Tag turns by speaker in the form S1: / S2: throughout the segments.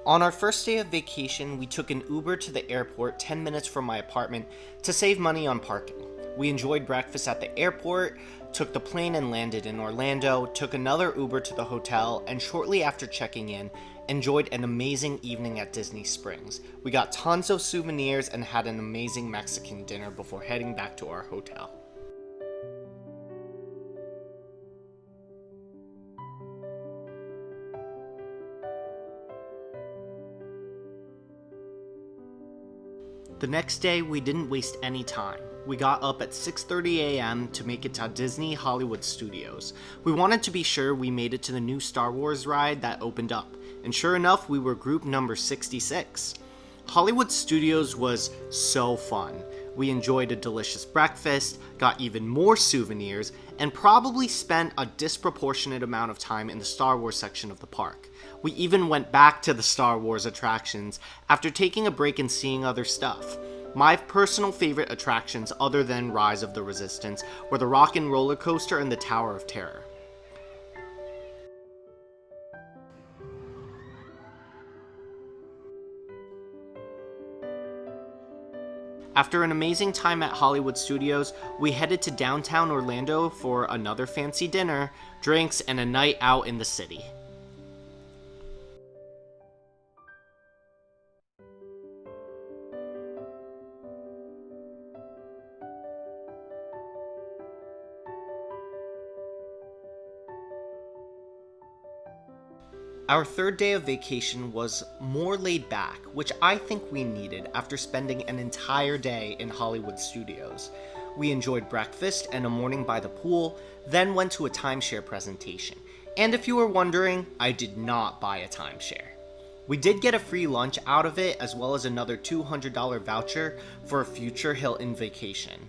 S1: On our first day of vacation, we took an Uber to the airport 10 minutes from my apartment to save money on parking. We enjoyed breakfast at the airport, took the plane and landed in Orlando, took another Uber to the hotel, and shortly after checking in, enjoyed an amazing evening at Disney Springs. We got tons of souvenirs and had an amazing Mexican dinner before heading back to our hotel. The next day, we didn't waste any time. We got up at 6:30 a.m. to make it to Disney Hollywood Studios. We wanted to be sure we made it to the new Star Wars ride that opened up, and sure enough, we were group number 66. Hollywood Studios was so fun. We enjoyed a delicious breakfast, got even more souvenirs, and probably spent a disproportionate amount of time in the Star Wars section of the park. We even went back to the Star Wars attractions after taking a break and seeing other stuff. My personal favorite attractions other than Rise of the Resistance were the Rock and Roller Coaster and the Tower of Terror. After an amazing time at Hollywood Studios, we headed to downtown Orlando for another fancy dinner, drinks, and a night out in the city. Our third day of vacation was more laid back, which I think we needed after spending an entire day in Hollywood Studios. We enjoyed breakfast and a morning by the pool, then went to a timeshare presentation. And if you were wondering, I did not buy a timeshare. We did get a free lunch out of it, as well as another $200 voucher for a future Hilton vacation.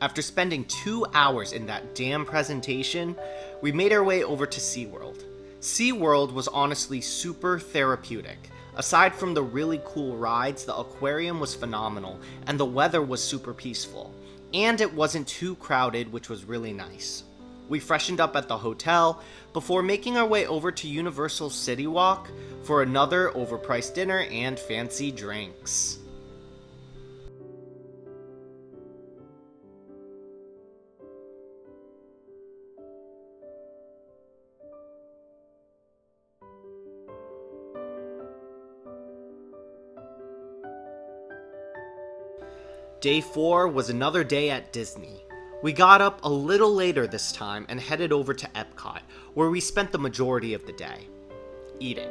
S1: After spending 2 hours in that damn presentation, we made our way over to SeaWorld. SeaWorld was honestly super therapeutic. Aside from the really cool rides, the aquarium was phenomenal, and the weather was super peaceful. And it wasn't too crowded, which was really nice. We freshened up at the hotel before making our way over to Universal City Walk for another overpriced dinner and fancy drinks. Day 4 was another day at Disney. We got up a little later this time and headed over to Epcot, where we spent the majority of the day eating.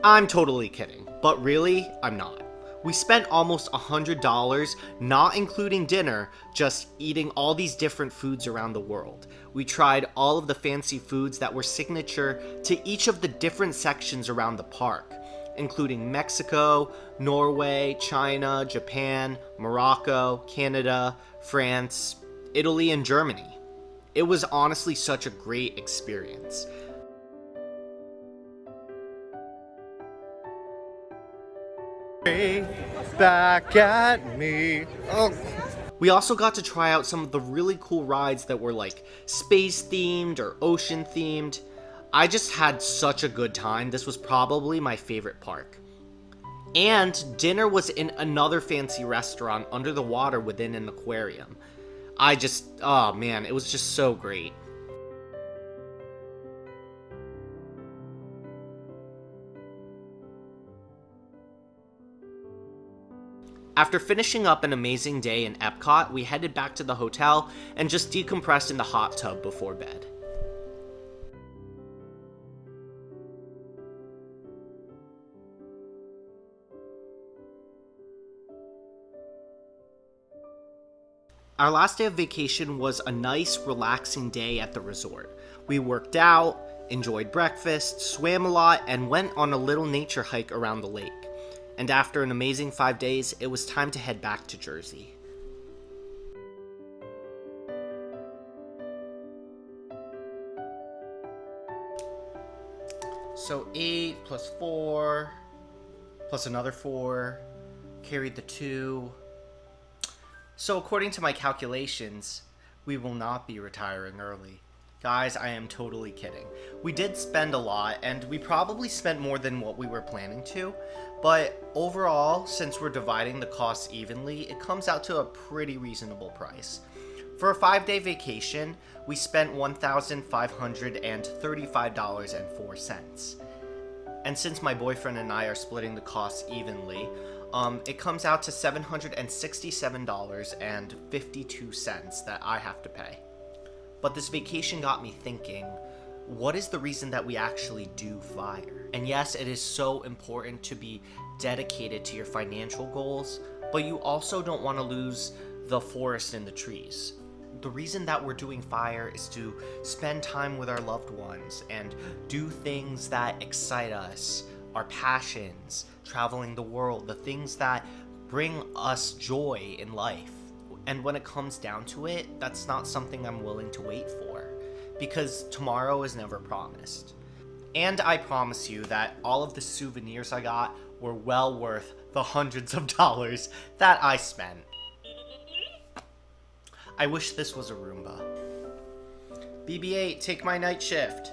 S1: I'm totally kidding, but really, I'm not. We spent almost $100, not including dinner, just eating all these different foods around the world. We tried all of the fancy foods that were signature to each of the different sections around the park, including Mexico, Norway, China, Japan, Morocco, Canada, France, Italy, and Germany. It was honestly such a great experience.
S2: Back at me. Oh.
S1: We also got to try out some of the really cool rides that were like space themed or ocean themed. I just had such a good time. This was probably my favorite park. And dinner was in another fancy restaurant under the water within an aquarium. Oh man, it was just so great. After finishing up an amazing day in Epcot, we headed back to the hotel and just decompressed in the hot tub before bed. Our last day of vacation was a nice, relaxing day at the resort. We worked out, enjoyed breakfast, swam a lot, and went on a little nature hike around the lake. And after an amazing 5 days, it was time to head back to Jersey. So 8 plus 4, plus another 4, carried the 2. So according to my calculations, we will not be retiring early. Guys, I am totally kidding. We did spend a lot, and we probably spent more than what we were planning to, but overall, since we're dividing the costs evenly, it comes out to a pretty reasonable price. For a 5-day vacation, we spent $1,535.04. And since my boyfriend and I are splitting the costs evenly, it comes out to $767.52 that I have to pay. But this vacation got me thinking, what is the reason that we actually do fire? And yes, it is so important to be dedicated to your financial goals, but you also don't want to lose the forest and the trees. The reason that we're doing fire is to spend time with our loved ones and do things that excite us, our passions, traveling the world, the things that bring us joy in life. And when it comes down to it, that's not something I'm willing to wait for, because tomorrow is never promised. And I promise you that all of the souvenirs I got were well worth the hundreds of dollars that I spent. I wish this was a Roomba. BB-8, take my night shift.